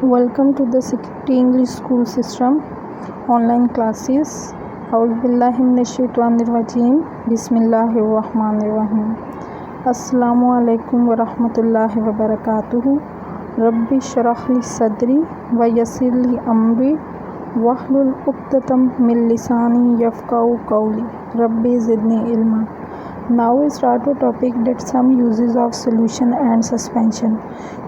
Welcome to the Security English School System online classes. Auzubillahi minash-shaytanir-rajim. Bismillahir-rahmanir-rahim. Assalamu alaikum wa rahmatullahi wa barakatuhu. Rabbi shrah li sadri wa yassir li amri wahlul uqdatam min lisani yafqahu qawli. Rabbi zidni ilma. Now we start to topic that some uses of solution and suspension.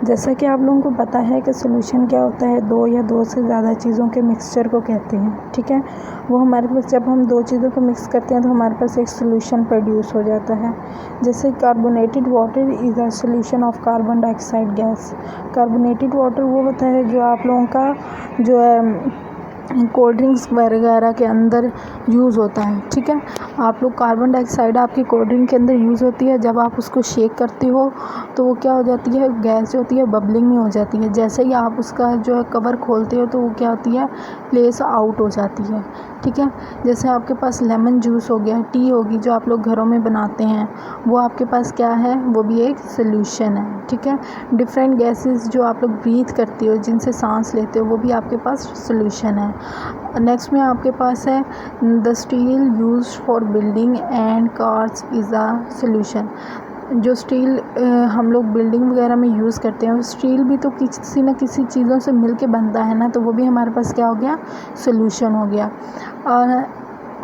जैसा कि आप लोगों को पता है कि solution क्या होता है, दो या दो से ज़्यादा चीज़ों के मिक्सचर को कहते हैं। ठीक है, वो हमारे पास जब हम दो चीज़ों को मिक्स करते हैं तो हमारे पास एक सोल्यूशन प्रोड्यूस हो जाता है। जैसे carbonated water is a solution of carbon dioxide gas. Carbonated water वो होता है जो आप लोगों का जो है कोल्ड ड्रिंक्स वगैरह के अंदर यूज़ होता है। ठीक है, आप लोग कार्बन डाइऑक्साइड आपकी कोल्ड ड्रिंक के अंदर यूज़ होती है। जब आप उसको शेक करते हो तो वो क्या हो जाती है, गैस जो होती है बबलिंग में हो जाती है। जैसे ही आप उसका जो है कवर खोलते हो तो वो क्या होती है, प्लेस आउट हो जाती है। ठीक है, जैसे आपके पास लेमन जूस हो गया, टी होगी जो आप लोग घरों में बनाते हैं, वो आपके पास क्या है, वो भी एक सोल्यूशन है। ठीक है, डिफरेंट गैसेस जो आप लोग ब्रीथ करते हो, जिनसे सांस लेते हो, वो भी आपके पास सोल्यूशन है। नेक्स्ट में आपके पास है the steel used for building and cars is a solution. जो स्टील हम लोग बिल्डिंग वगैरह में यूज़ करते हैं, स्टील भी तो किसी न किसी चीज़ों से मिल के बनता है ना, तो वो भी हमारे पास क्या हो गया, सोल्यूशन हो गया। और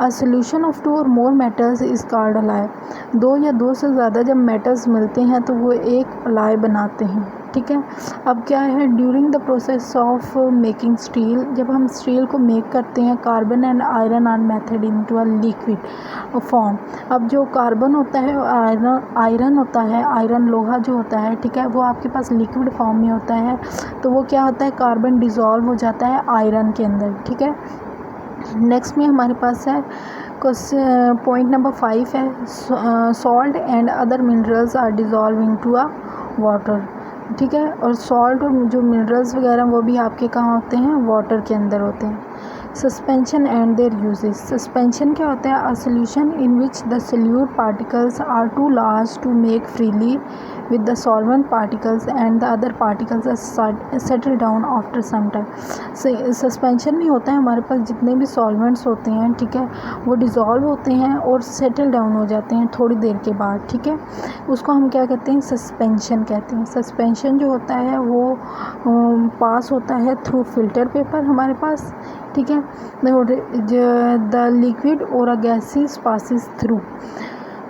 अ सोल्यूशन ऑफ टू और मोर मेटल्स इज़ कॉल्ड अलाय। दो या दो से ज़्यादा जब मेटल्स मिलते हैं तो वो एक अलाय बनाते हैं। ठीक है, अब क्या है, during the process of making steel, जब हम स्टील को मेक करते हैं, carbon and iron are melted into a liquid form. अब जो कार्बन होता है, आयरन होता है, आयरन लोहा जो होता है, ठीक है, वो आपके पास लिक्विड फॉर्म में होता है। तो वो क्या होता है, कार्बन डिज़ोल्व हो जाता है आयरन के अंदर। ठीक है, नेक्स्ट में हमारे पास है पॉइंट नंबर 5 है salt and other minerals are dissolve into a water. ठीक है, और सॉल्ट और जो मिनरल्स वगैरह वो भी आपके कहाँ होते हैं, वाटर के अंदर होते हैं। Suspension and their uses. Suspension क्या होता है, a solution in which the solute particles are too large to make freely with the solvent particles and the other particles are settle down after some time। Suspension में होता है हमारे पास जितने भी solvents होते हैं, ठीक है, वो डिज़ोल्व होते हैं और सेटल डाउन हो जाते हैं थोड़ी देर के बाद। ठीक है, उसको हम क्या कहते हैं, सस्पेंशन कहते हैं। सस्पेंशन जो होता है वो पास होता है थ्रू फिल्टर पेपर हमारे पास। ठीक है, द लिक्विड और uh gases passes through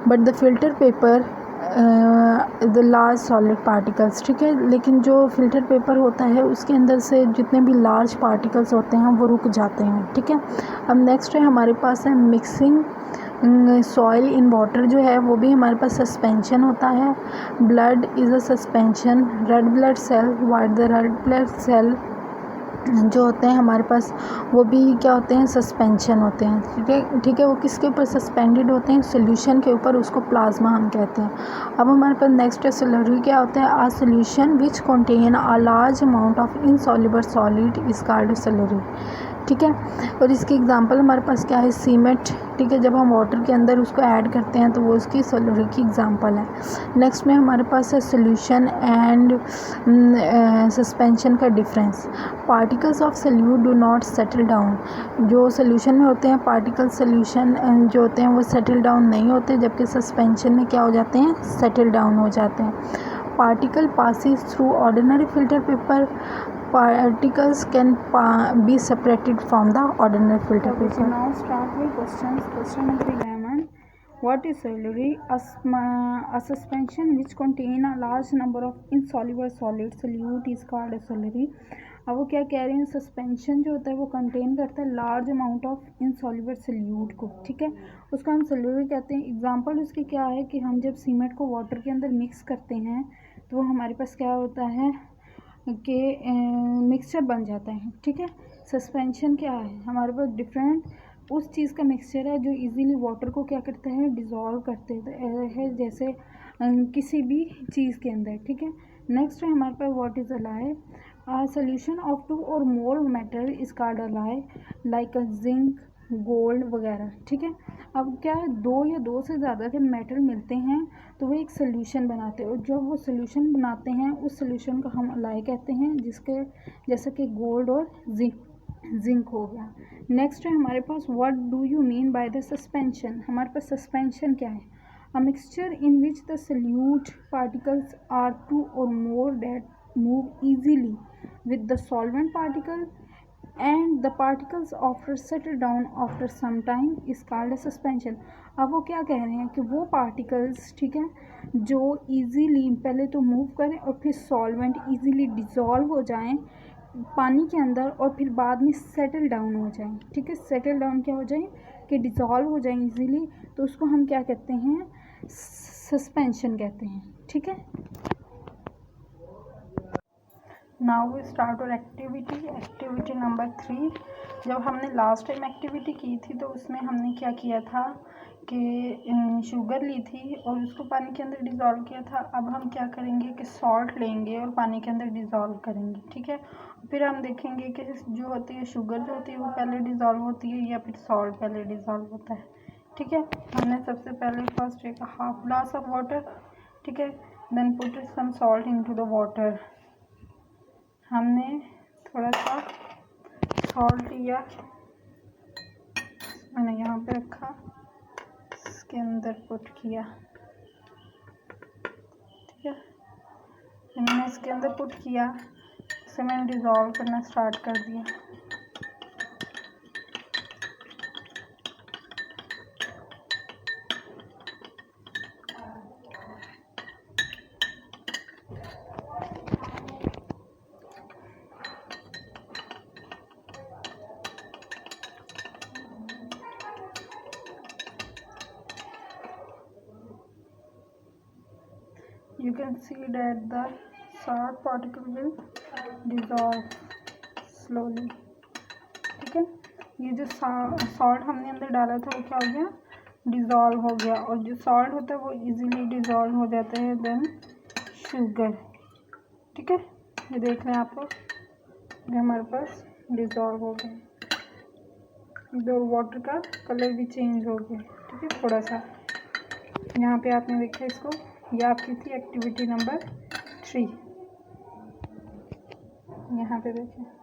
but the filter paper the large solid particles. ठीक है, लेकिन जो फिल्टर पेपर होता है उसके अंदर से जितने भी लार्ज पार्टिकल्स होते हैं वो रुक जाते हैं। ठीक है, अब नेक्स्ट है हमारे पास है मिक्सिंग सॉइल इन वाटर, जो है वो भी हमारे पास सस्पेंशन होता है। Blood is a suspension. Red blood cell, white the red blood cell जो होते हैं हमारे पास वो भी क्या होते हैं, सस्पेंशन होते हैं। ठीक है, ठीक है, वो किसके ऊपर सस्पेंडेड होते हैं, सोल्यूशन के ऊपर, उसको प्लाज्मा हम कहते हैं। अब हमारे पास नेक्स्ट है स्लरी। क्या होता है, a solution which contain a large amount of insoluble solid is called slurry. ठीक है, और इसकी एग्जांपल हमारे पास क्या है, सीमेंट। ठीक है, जब हम वाटर के अंदर उसको ऐड करते हैं तो वो उसकी स्लरी की एग्जांपल है। नेक्स्ट में हमारे पास है सोल्यूशन एंड सस्पेंशन का difference. Particles of solute do not settle down. जो सोल्यूशन में होते हैं पार्टिकल, सोल्यूशन जो होते हैं वो सेटल डाउन नहीं होते, जबकि सस्पेंशन में क्या हो जाते हैं, सेटल डाउन हो जाते हैं। Particle passes through ordinary filter paper. Particles can be separated from the ordinary filter paper. So now start with questions. Question number 11. What is slurry? A suspension which contain a large number of insoluble solid solute is called a slurry. अब वो क्या कह रहे हैं, suspension जो होता है वो कंटेन करता है large amount of insoluble solute को। ठीक है, उसको हम स्लरी कहते हैं। एग्जांपल उसकी क्या है कि हम जब सीमेंट को वाटर के अंदर मिक्स करते हैं तो वो हमारे पास क्या होता है कि मिक्सचर बन जाता है। ठीक है, सस्पेंशन क्या है, हमारे पास डिफरेंट उस चीज़ का मिक्सचर है जो इजीली वाटर को क्या करता है, डिज़ोल्व करते है, जैसे किसी भी चीज़ के अंदर। ठीक है, नेक्स्ट है हमारे पास what is alloy. Solution of two और more metal is called alloy, like a zinc, gold वगैरह, ठीक है। अब क्या है, दो या दो से ज़्यादा जब मेटल मिलते हैं तो वो एक सोल्यूशन बनाते हैं, और जब वो सोल्यूशन बनाते हैं उस सोल्यूशन को हम अलाई कहते हैं, जिसके जैसे कि गोल्ड और जिंक हो गया। नेक्स्ट है हमारे पास what do you mean by the suspension. हमारे पास सस्पेंशन क्या है, a mixture in which the solute particles are two और more that move easily with the solvent particle and the particles after settle down after some time is called a suspension। अब वो क्या कह रहे हैं कि वो पार्टिकल्स, ठीक है, जो इजीली पहले तो मूव करें और फिर सॉल्वेंट इजीली डिज़ोल्व हो जाएं पानी के अंदर और फिर बाद में सेटल डाउन हो जाएं, ठीक है। सेटल डाउन क्या हो जाए कि डिज़ोल्व हो जाएं इजीली, तो उसको हम क्या कहते हैं, सस्पेंशन कहते हैं, ठीक है। नाउ वी स्टार्ट और एक्टिविटी नंबर 3। जब हमने लास्ट टाइम एक्टिविटी की थी तो उसमें हमने क्या किया था कि शुगर ली थी और उसको पानी के अंदर डिज़ोल्व किया था। अब हम क्या करेंगे कि सॉल्ट लेंगे और पानी के अंदर डिज़ोल्व करेंगे, ठीक है। फिर हम देखेंगे कि जो होती है शुगर जो होती है वो पहले डिज़ोल्व होती है या फिर सॉल्ट पहले डिज़ोल्व होता है, ठीक है। हमने सबसे पहले फर्स्ट एक हाफ ग्लास ऑफ वाटर, ठीक है, then put some salt into the water. हमने थोड़ा सा सॉल्ट लिया, मैंने यहाँ पे रखा, इसके अंदर पुट किया, ठीक है। मैंने इसके अंदर पुट किया, इसे मैंने डिज़ोल्व करना स्टार्ट कर दिया। You can see that the salt particle will dissolve slowly, ठीक है। ये जो सॉल्ट हमने अंदर डाला था वो क्या हो गया, डिज़ोल्व हो गया, और जो सॉल्ट होता है वो इजीली डिज़ोल्व हो जाता है देन शुगर, ठीक है। ये देख लें आप लोग, ये हमारे पास डिज़ोल्व हो गया, इधर वाटर का कलर भी चेंज हो गया, ठीक है, थोड़ा सा। यहाँ पे आपने देखा इसको, ये आपकी थी एक्टिविटी नंबर 3, यहाँ पे देखें।